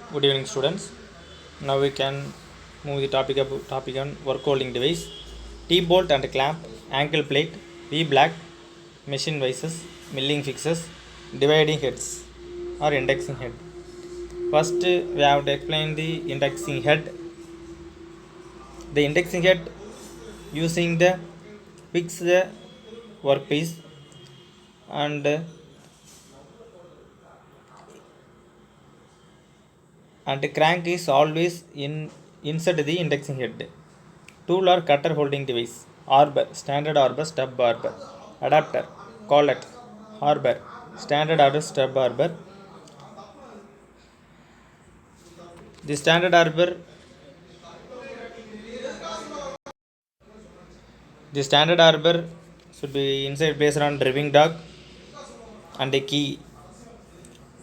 Good evening, students. Now we can move the topic on work holding device, T bolt and clamp, ankle plate, V black, machine vices, milling fixes, dividing heads or indexing head. First, we have to explain the indexing head. The indexing head using the fix the workpiece and crank is always inside the indexing head. Tool or cutter holding device. Arbor, standard arbor, stub arbor. Adapter, collet, arbor, standard arbor, stub arbor. The standard arbor, the standard arbor should be inside based on driving dog and a key,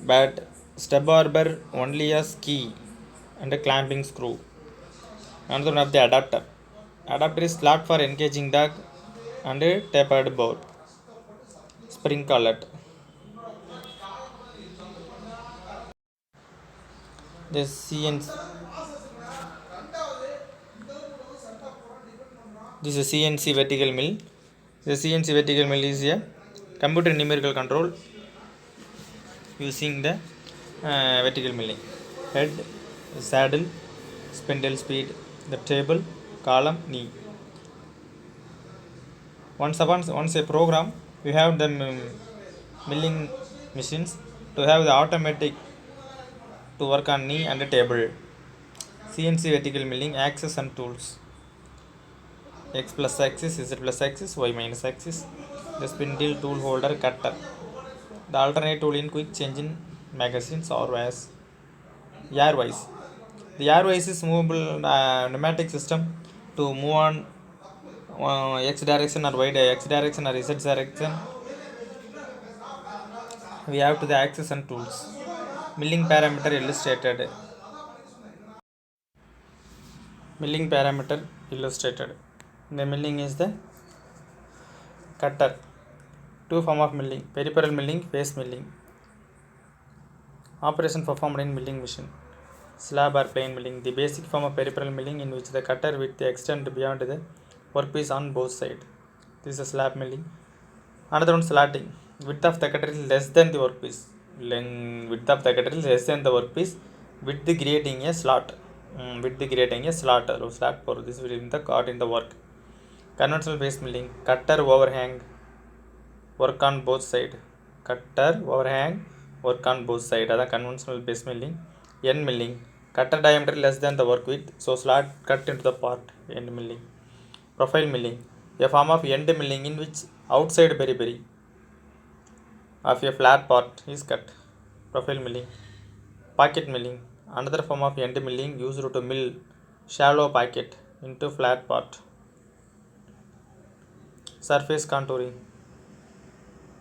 but stub arbor only has key and a clamping screw. Another one of the adapter. Adapter is slot for engaging dog and a tapered bore. Spring collet. The CNC. This is CNC vertical mill. The CNC vertical mill is a computer numerical control using the vertical milling. Head, saddle, spindle speed, the table, column, knee. Once a program, you have the milling machines to have the automatic to work on knee and the table. CNC vertical milling axis and tools. X plus axis, Z plus axis, Y minus axis. The spindle tool holder cutter. The alternate tool in quick changing magazines or as airwise. The airwise is movable pneumatic system to move on x direction or y x direction or z direction. We have to the axis and tools. Milling parameter illustrated. Milling parameter illustrated. The milling is the cutter. Two form of milling: peripheral milling, face milling. Operation performed in milling machine. Slab or plane milling. The basic form of peripheral milling in which the cutter width extends beyond the workpiece on both sides. This is slab milling. Another one, slotting. Width of the cutter is less than the workpiece. Width of the cutter is less than the workpiece. Width creating a slot. Width creating a slot. Slot for this will in the caught in the work. Conventional face milling. Cutter overhang. Work on both sides. Cutter overhang. Work on both sides. That's conventional base milling. End milling. Cutter diameter less than the work width, so slot cut into the part. End milling. Profile milling. A form of end milling in which outside periphery of a flat part is cut. Profile milling. Pocket milling. Another form of end milling used to mill shallow pocket into flat part. Surface contouring.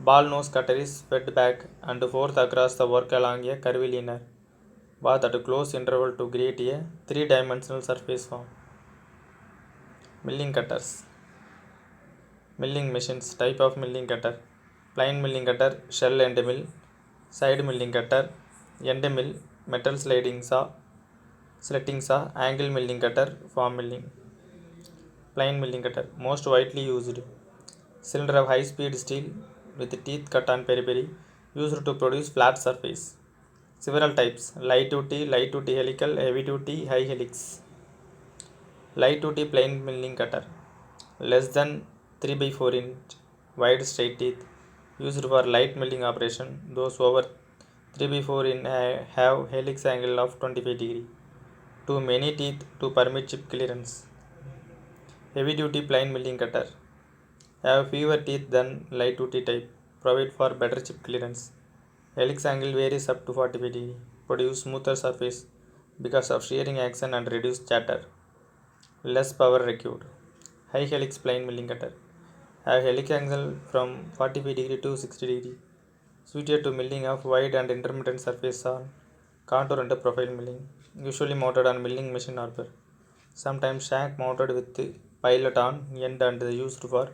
Ball nose cutter is fed back and forth across the work along a curvilinear path at a close interval to create a three-dimensional surface form. Milling cutters. Milling machines. Type of milling cutter: plain milling cutter, shell end mill, side milling cutter, end mill, metal slitting saw, angle milling cutter, form milling. Plain milling cutter, most widely used. Cylinder of high speed steel with teeth cut on periphery, used to produce flat surface. Several types: light duty helical, heavy duty, high helix. Light duty plain milling cutter, less than 3 by 4 inch wide straight teeth, used for light milling operation. Those over 3 by 4 in have helix angle of 25°. Too many teeth to permit chip clearance. Heavy duty plain milling cutter have fewer teeth than light duty type, provide for better chip clearance. Helix angle varies up to 45°. Produce smoother surface because of shearing action and reduced chatter. Less power required. High helix plain milling cutter have helix angle from 45° to 60°, suited to milling of wide and intermittent surface on contour and profile milling, usually mounted on milling machine arbor. Sometimes shank mounted with pilot on end and used for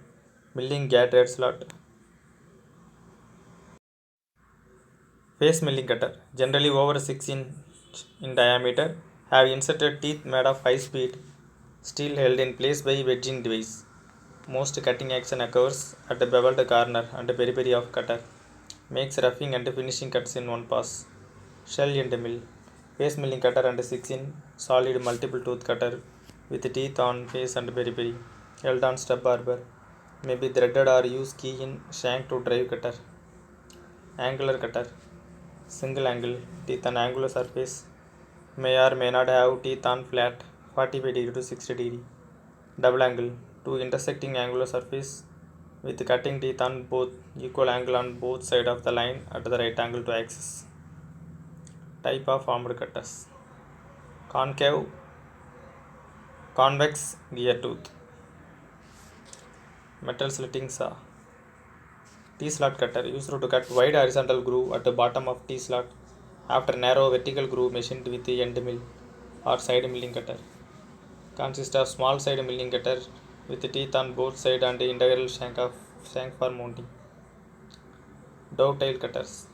milling gated slot. Face milling cutter, generally over 6 in in diameter, have inserted teeth made of high-speed steel held in place by wedging device. Most cutting action occurs at the beveled corner and periphery of cutter. Makes roughing and finishing cuts in one pass. Shell end mill. Face milling cutter and 6-in solid multiple tooth cutter with teeth on face and periphery. Held on stub arbor. May be threaded or use key in shank to drive cutter. Angular cutter. Single angle. Teeth on angular surface. May or may not have teeth on flat 45 degree to 60 degree. Double angle. Two intersecting angular surface with cutting teeth on both equal angle on both sides of the line at the right angle to axis. Type of armed cutters. Concave, convex gear tooth. Metal slitting saw. T-slot cutter used to cut wide horizontal groove at the bottom of T-slot after narrow vertical groove machined with the end mill or side milling cutter. Consists of small side milling cutter with teeth on both sides and integral shank for mounting. Dovetail cutters.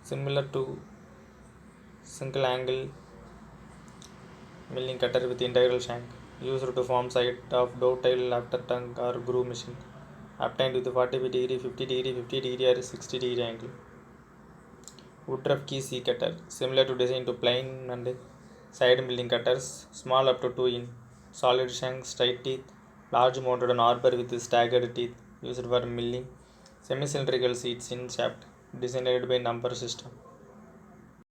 Similar to single angle milling cutter with integral shank, used to form side of dovetail after tongue or groove machine, obtained with 45 degree, 50 degree, 50 degree or 60 degree angle. Woodruff key C cutter, similar to design to plain and side milling cutters, small up to 2-in, solid shank, straight teeth, large mounted on arbor with staggered teeth, used for milling, semi-cylindrical seats in shaft, designed by number system.